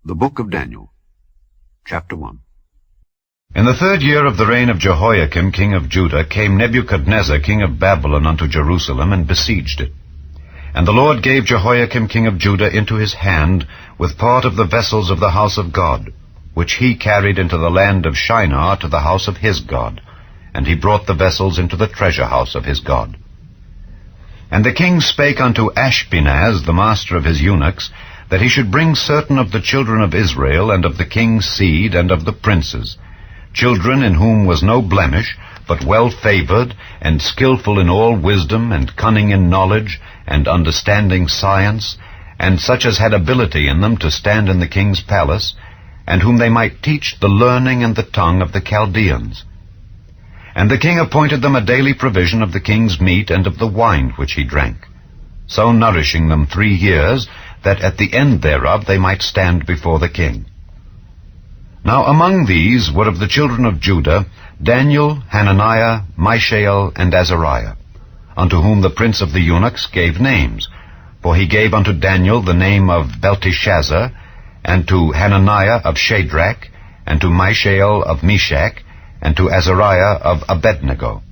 The Book of Daniel, Chapter 1. In the 3rd year of the reign of Jehoiakim king of Judah came Nebuchadnezzar king of Babylon unto Jerusalem, and besieged it. And the Lord gave Jehoiakim king of Judah into his hand, with part of the vessels of the house of God, which he carried into the land of Shinar to the house of his God, and he brought the vessels into the treasure house of his God. And the king spake unto Ashpenaz, the master of his eunuchs, that he should bring certain of the children of Israel, and of the king's seed, and of the princes, children in whom was no blemish, but well-favored, and skillful in all wisdom, and cunning in knowledge, and understanding science, and such as had ability in them to stand in the king's palace, and whom they might teach the learning and the tongue of the Chaldeans. And the king appointed them a daily provision of the king's meat and of the wine which he drank, so nourishing them 3 years, that at the end thereof they might stand before the king. Now among these were of the children of Judah Daniel, Hananiah, Mishael, and Azariah, unto whom the prince of the eunuchs gave names. For he gave unto Daniel the name of Belteshazzar, and to Hananiah of Shadrach, and to Mishael of Meshach, and to Azariah of Abednego.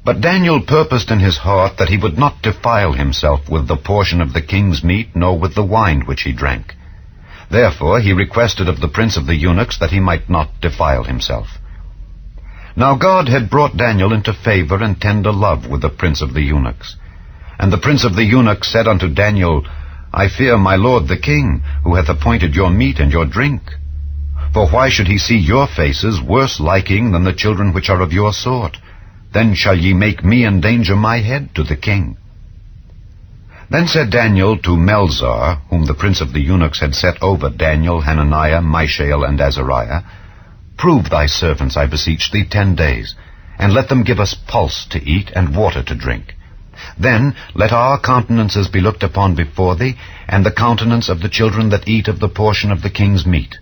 But Daniel purposed in his heart that he would not defile himself with the portion of the king's meat, nor with the wine which he drank. Therefore he requested of the prince of the eunuchs that he might not defile himself. Now God had brought Daniel into favor and tender love with the prince of the eunuchs. And the prince of the eunuchs said unto Daniel, I fear my lord the king, who hath appointed your meat and your drink. For why should he see your faces worse liking than the children which are of your sort? Then shall ye make me endanger my head to the king. Then said Daniel to Melzar, whom the prince of the eunuchs had set over Daniel, Hananiah, Mishael, and Azariah, Prove thy servants, I beseech thee, 10 days, and let them give us pulse to eat and water to drink. Then let our countenances be looked upon before thee, and the countenance of the children that eat of the portion of the king's meat.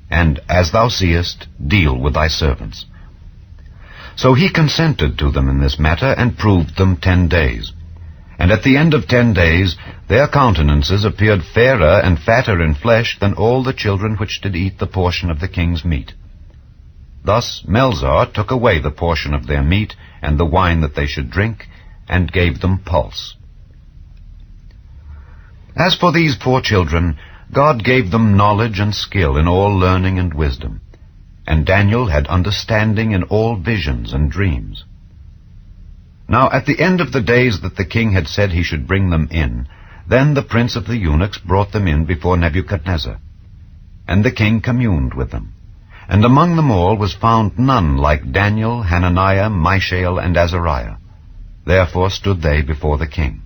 And, as thou seest, deal with thy servants. So he consented to them in this matter, and proved them 10 days. And at the end of 10 days their countenances appeared fairer and fatter in flesh than all the children which did eat the portion of the king's meat. Thus Melzar took away the portion of their meat, and the wine that they should drink, and gave them pulse. As for these poor children, God gave them knowledge and skill in all learning and wisdom. And Daniel had understanding in all visions and dreams. Now at the end of the days that the king had said he should bring them in, then the prince of the eunuchs brought them in before Nebuchadnezzar. And the king communed with them. And among them all was found none like Daniel, Hananiah, Mishael, and Azariah. Therefore stood they before the king.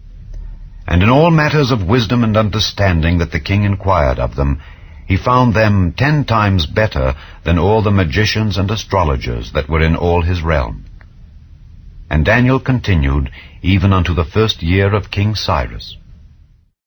And in all matters of wisdom and understanding that the king inquired of them, he found them 10 times better than all the magicians and astrologers that were in all his realm. And Daniel continued even unto the 1st year of King Cyrus.